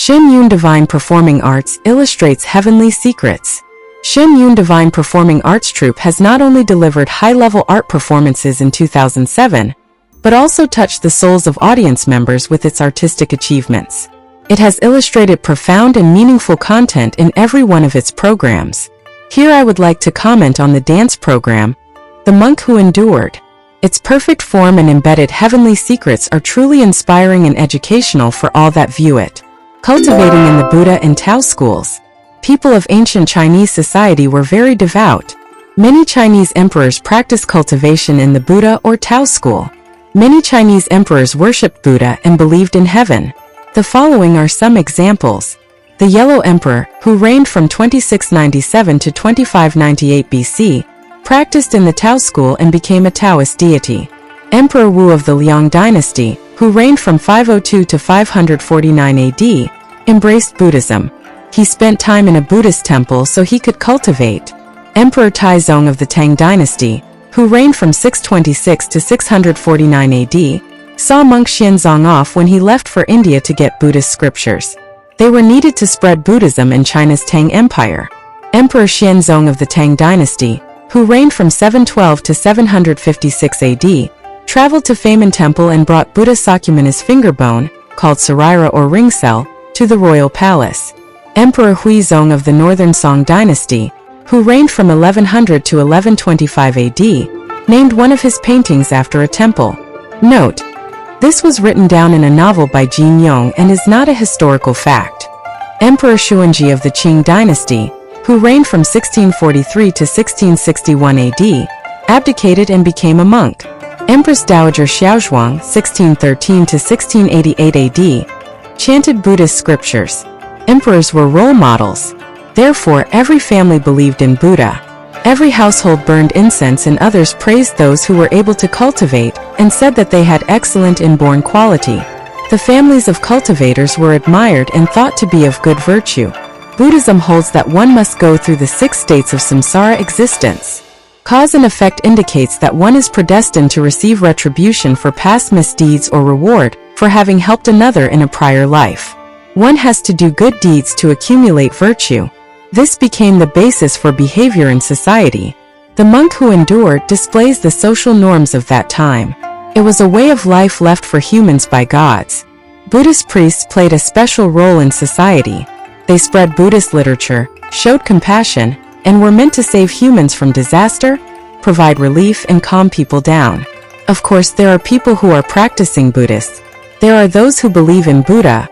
Shenyun Divine Performing Arts illustrates heavenly secrets. Shenyun Divine Performing Arts Troupe has not only delivered high-level art performances in 2007, but also touched the souls of audience members with its artistic achievements. It has illustrated profound and meaningful content in every one of its programs. Here I would like to comment on the dance program, The Monk Who Endured. Its perfect form and embedded heavenly secrets are truly inspiring and educational for all that view it. Cultivating in the Buddha and Tao schools. People of ancient Chinese society were very devout. Many Chinese emperors practiced cultivation in the Buddha or Tao school. Many Chinese emperors worshipped Buddha and believed in heaven. The following are some examples. The Yellow Emperor, who reigned from 2697 to 2598 BC, practiced in the Tao school and became a Taoist deity. Emperor Wu of the Liang dynasty, who reigned from 502 to 549 AD, embraced Buddhism. He spent time in a Buddhist temple so he could cultivate. Emperor Taizong of the Tang dynasty, who reigned from 626 to 649 AD, saw monk Xuanzang off when he left for India to get Buddhist scriptures. They were needed to spread Buddhism in China's Tang Empire. Emperor Xuanzong of the Tang dynasty, who reigned from 712 to 756 AD, traveled to Famen Temple and brought Buddha Sakyamuni's finger bone, called sarira or ring cell, to the royal palace. Emperor Huizong of the Northern Song dynasty, who reigned from 1100 to 1125 AD, named one of his paintings after a temple. Note: this was written down in a novel by Jin Yong and is not a historical fact. Emperor Xuanji of the Qing dynasty, who reigned from 1643 to 1661 AD, abdicated and became a monk. Empress Dowager Xiaozhuang, 1613 to 1688 AD, chanted Buddhist scriptures. Emperors were role models. Therefore, every family believed in Buddha. Every household burned incense and others praised those who were able to cultivate and said that they had excellent inborn quality. The families of cultivators were admired and thought to be of good virtue. Buddhism holds that one must go through the 6 states of samsara existence. Cause and effect indicates that one is predestined to receive retribution for past misdeeds or reward for having helped another in a prior life. One has to do good deeds to accumulate virtue. This became the basis for behavior in society. The monk who endured displays the social norms of that time. It was a way of life left for humans by gods. Buddhist priests played a special role in society. They spread Buddhist literature, showed compassion, and were meant to save humans from disaster, provide relief, and calm people down. Of course, there are people who are practicing Buddhists. There are those who believe in Buddha,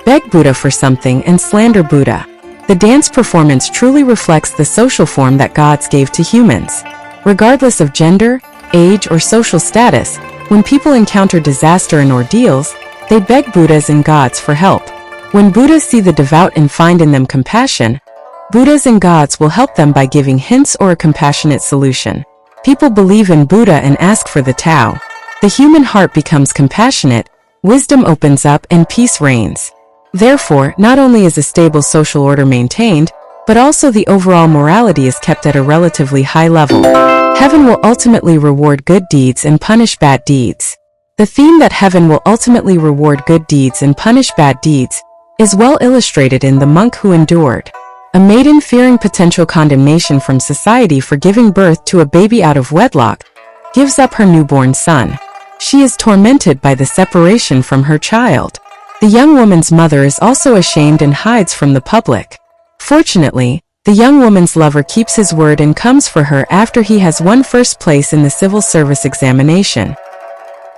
beg Buddha for something, and slander Buddha. The dance performance truly reflects the social form that gods gave to humans. Regardless of gender, age, or social status, when people encounter disaster and ordeals, they beg Buddhas and gods for help. When Buddhas see the devout and find in them compassion, Buddhas and gods will help them by giving hints or a compassionate solution. People believe in Buddha and ask for the Tao. The human heart becomes compassionate, wisdom opens up, and peace reigns. Therefore, not only is a stable social order maintained, but also the overall morality is kept at a relatively high level. Heaven will ultimately reward good deeds and punish bad deeds. The theme that heaven will ultimately reward good deeds and punish bad deeds is well illustrated in The Monk Who Endured. A maiden fearing potential condemnation from society for giving birth to a baby out of wedlock gives up her newborn son. She is tormented by the separation from her child. The young woman's mother is also ashamed and hides from the public. Fortunately, the young woman's lover keeps his word and comes for her after he has won first place in the civil service examination.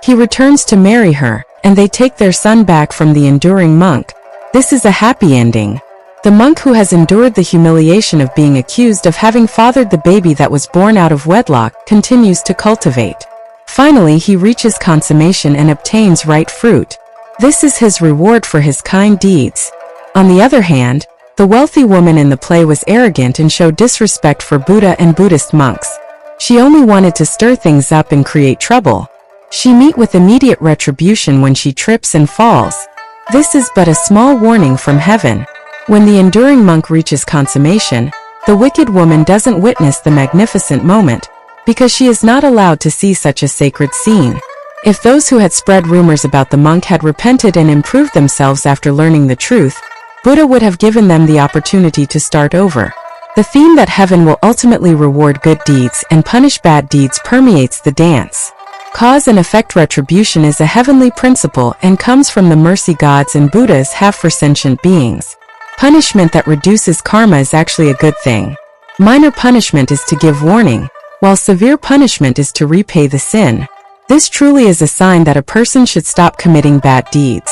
He returns to marry her, and they take their son back from the enduring monk. This is a happy ending. The monk who has endured the humiliation of being accused of having fathered the baby that was born out of wedlock continues to cultivate. Finally, he reaches consummation and obtains right fruit. This is his reward for his kind deeds. On the other hand, the wealthy woman in the play was arrogant and showed disrespect for Buddha and Buddhist monks. She only wanted to stir things up and create trouble. She meet with immediate retribution when she trips and falls. This is but a small warning from heaven. When the enduring monk reaches consummation, the wicked woman doesn't witness the magnificent moment, because she is not allowed to see such a sacred scene. If those who had spread rumors about the monk had repented and improved themselves after learning the truth, Buddha would have given them the opportunity to start over. The theme that heaven will ultimately reward good deeds and punish bad deeds permeates the dance. Cause and effect retribution is a heavenly principle and comes from the mercy gods and Buddhas have for sentient beings. Punishment that reduces karma is actually a good thing. Minor punishment is to give warning, while severe punishment is to repay the sin. This truly is a sign that a person should stop committing bad deeds.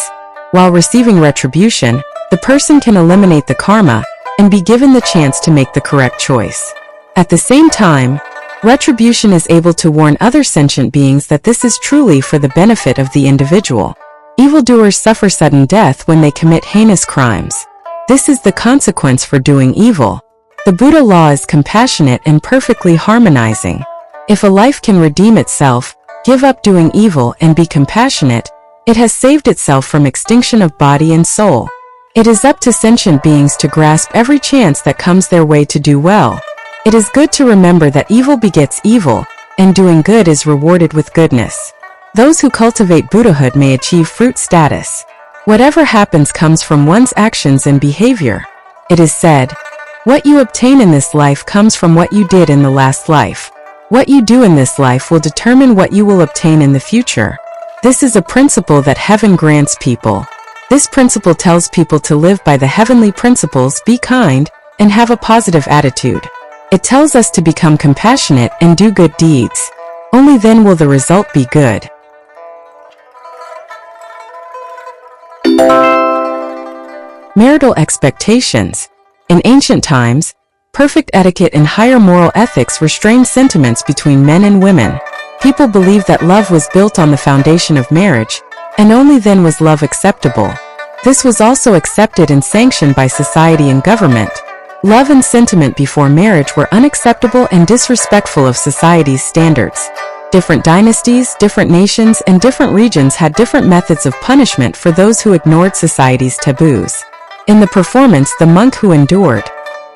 While receiving retribution, the person can eliminate the karma and be given the chance to make the correct choice. At the same time, retribution is able to warn other sentient beings that this is truly for the benefit of the individual. Evildoers suffer sudden death when they commit heinous crimes. This is the consequence for doing evil. The Buddha law is compassionate and perfectly harmonizing. If a life can redeem itself, give up doing evil and be compassionate, it has saved itself from extinction of body and soul. It is up to sentient beings to grasp every chance that comes their way to do well. It is good to remember that evil begets evil, and doing good is rewarded with goodness. Those who cultivate Buddhahood may achieve fruit status. Whatever happens comes from one's actions and behavior. It is said, what you obtain in this life comes from what you did in the last life. What you do in this life will determine what you will obtain in the future. This is a principle that heaven grants people. This principle tells people to live by the heavenly principles, be kind, and have a positive attitude. It tells us to become compassionate and do good deeds. Only then will the result be good. Marital expectations. In ancient times, perfect etiquette and higher moral ethics restrained sentiments between men and women. People believed that love was built on the foundation of marriage, and only then was love acceptable. This was also accepted and sanctioned by society and government. Love and sentiment before marriage were unacceptable and disrespectful of society's standards. Different dynasties, different nations, and different regions had different methods of punishment for those who ignored society's taboos. In the performance The Monk Who Endured,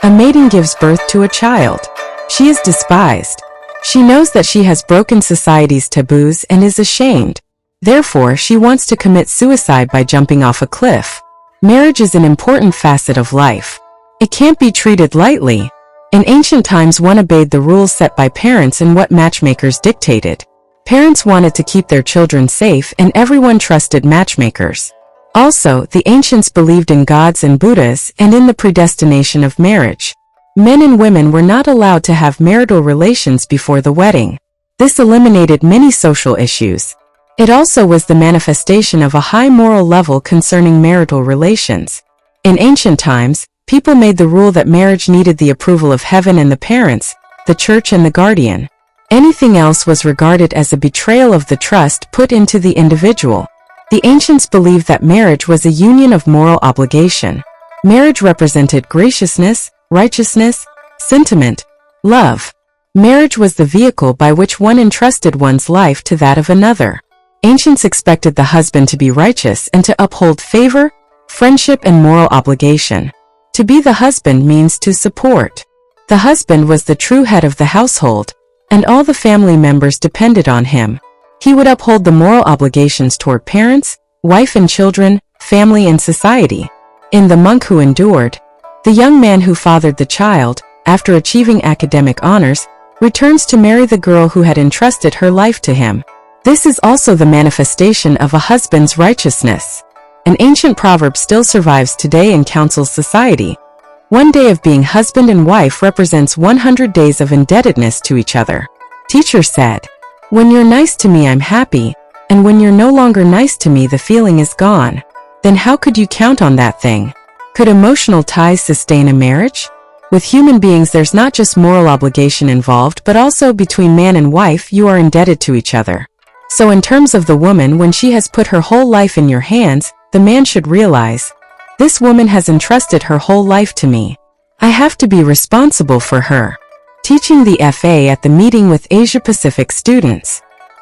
a maiden gives birth to a child. She is despised. She knows that she has broken society's taboos and is ashamed. Therefore, she wants to commit suicide by jumping off a cliff. Marriage is an important facet of life. It can't be treated lightly. In ancient times, one obeyed the rules set by parents and what matchmakers dictated. Parents wanted to keep their children safe and everyone trusted matchmakers. Also, the ancients believed in gods and Buddhas and in the predestination of marriage. Men and women were not allowed to have marital relations before the wedding. This eliminated many social issues. It also was the manifestation of a high moral level concerning marital relations. In ancient times, people made the rule that marriage needed the approval of heaven and the parents, the church and the guardian. Anything else was regarded as a betrayal of the trust put into the individual. The ancients believed that marriage was a union of moral obligation. Marriage represented graciousness, righteousness, sentiment, love. Marriage was the vehicle by which one entrusted one's life to that of another. Ancients expected the husband to be righteous and to uphold favor, friendship, and moral obligation. To be the husband means to support. The husband was the true head of the household, and all the family members depended on him. He would uphold the moral obligations toward parents, wife and children, family and society. In The Monk Who Endured, the young man who fathered the child, after achieving academic honors, returns to marry the girl who had entrusted her life to him. This is also the manifestation of a husband's righteousness. An ancient proverb still survives today and counsels society. One day of being husband and wife represents 100 days of indebtedness to each other. Teacher said, "When you're nice to me, I'm happy, and when you're no longer nice to me, the feeling is gone." Then how could you count on that thing? Could emotional ties sustain a marriage? With human beings, there's not just moral obligation involved, but also between man and wife, you are indebted to each other. So in terms of the woman, when she has put her whole life in your hands, the man should realize, this woman has entrusted her whole life to me. I have to be responsible for her. Teaching the FA at the meeting with Asia-Pacific students.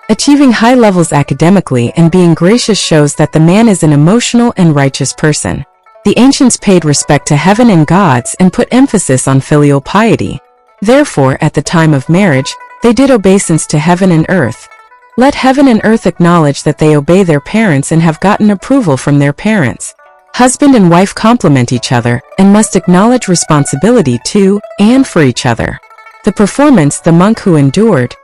Achieving high levels academically and being gracious shows that the man is an emotional and righteous person. The ancients paid respect to heaven and gods and put emphasis on filial piety. Therefore, at the time of marriage, they did obeisance to heaven and earth. Let heaven and earth acknowledge that they obey their parents and have gotten approval from their parents. Husband and wife complement each other and must acknowledge responsibility to and for each other. The performance, The Monk Who Endured,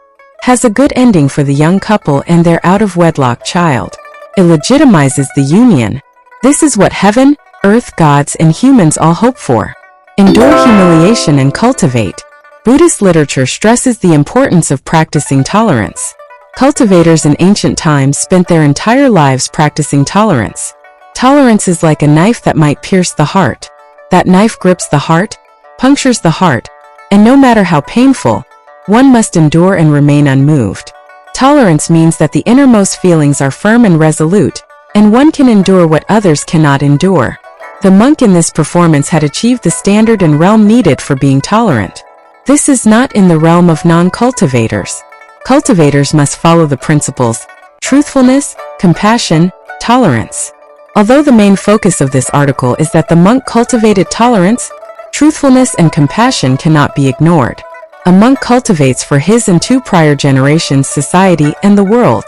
has a good ending for the young couple and their out-of-wedlock child. It legitimizes the union. This is what heaven, earth, gods, and humans all hope for. Endure humiliation and cultivate. Buddhist literature stresses the importance of practicing tolerance. Cultivators in ancient times spent their entire lives practicing tolerance. Tolerance is like a knife that might pierce the heart. That knife grips the heart, punctures the heart, and no matter how painful, one must endure and remain unmoved. Tolerance means that the innermost feelings are firm and resolute, and one can endure what others cannot endure. The monk in this performance had achieved the standard and realm needed for being tolerant. This is not in the realm of non-cultivators. Cultivators must follow the principles: truthfulness, compassion, tolerance. Although the main focus of this article is that the monk cultivated tolerance, truthfulness and compassion cannot be ignored. A monk cultivates for his and two prior generations society and the world.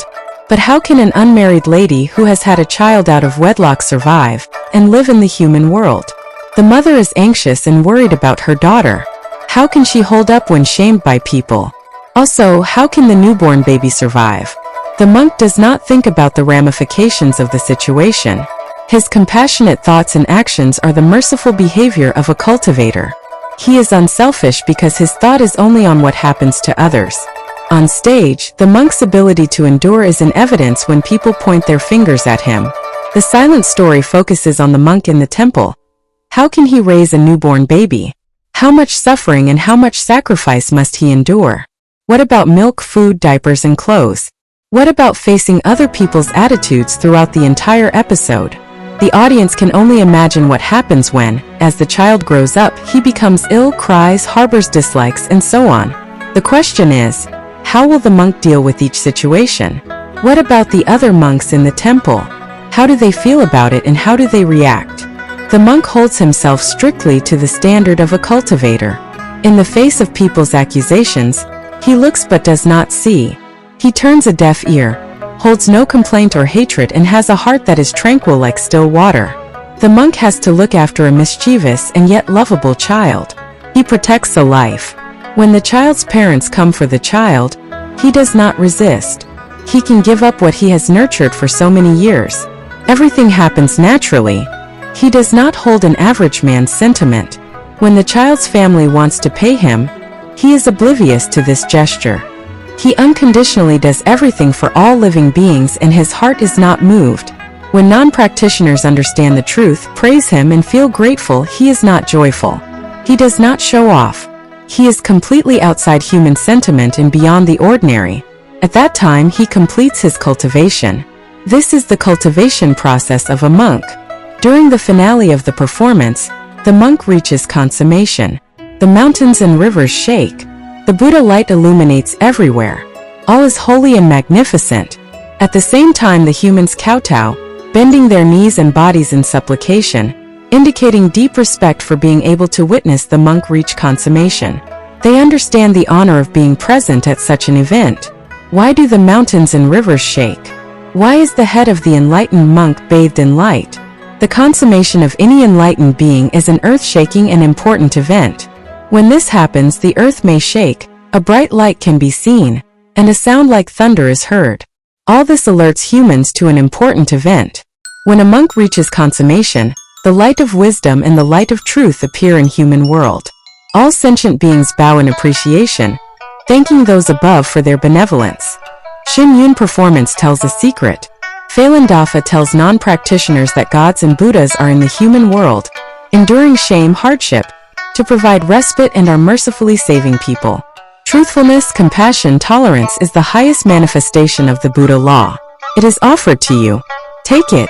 But how can an unmarried lady who has had a child out of wedlock survive and live in the human world? The mother is anxious and worried about her daughter. How can she hold up when shamed by people? Also, how can the newborn baby survive? The monk does not think about the ramifications of the situation. His compassionate thoughts and actions are the merciful behavior of a cultivator. He is unselfish because his thought is only on what happens to others. On stage, the monk's ability to endure is in evidence when people point their fingers at him. The silent story focuses on the monk in the temple. How can he raise a newborn baby? How much suffering and how much sacrifice must he endure? What about milk, food, diapers, and clothes? What about facing other people's attitudes throughout the entire episode? The audience can only imagine what happens when, as the child grows up, he becomes ill, cries, harbors dislikes, and so on. The question is, how will the monk deal with each situation? What about the other monks in the temple? How do they feel about it and how do they react? The monk holds himself strictly to the standard of a cultivator. In the face of people's accusations, he looks but does not see. He turns a deaf ear, holds no complaint or hatred, and has a heart that is tranquil like still water. The monk has to look after a mischievous and yet lovable child. He protects a life. When the child's parents come for the child, he does not resist. He can give up what he has nurtured for so many years. Everything happens naturally. He does not hold an average man's sentiment. When the child's family wants to pay him, he is oblivious to this gesture. He unconditionally does everything for all living beings and his heart is not moved. When non-practitioners understand the truth, praise him, and feel grateful, he is not joyful. He does not show off. He is completely outside human sentiment and beyond the ordinary. At that time, he completes his cultivation. This is the cultivation process of a monk. During the finale of the performance, the monk reaches consummation. The mountains and rivers shake. The Buddha light illuminates everywhere. All is holy and magnificent. At the same time, the humans kowtow, bending their knees and bodies in supplication, indicating deep respect for being able to witness the monk reach consummation. They understand the honor of being present at such an event. Why do the mountains and rivers shake? Why is the head of the enlightened monk bathed in light? The consummation of any enlightened being is an earth-shaking and important event. When this happens, the earth may shake, a bright light can be seen, and a sound like thunder is heard. All this alerts humans to an important event. When a monk reaches consummation, the light of wisdom and the light of truth appear in human world. All sentient beings bow in appreciation, thanking those above for their benevolence. Shenyun performance tells a secret. Phelan Dafa tells non-practitioners that gods and Buddhas are in the human world, enduring shame, hardship, to provide respite and are mercifully saving people. Truthfulness, compassion, tolerance is the highest manifestation of the Buddha law. It is offered to you. Take it.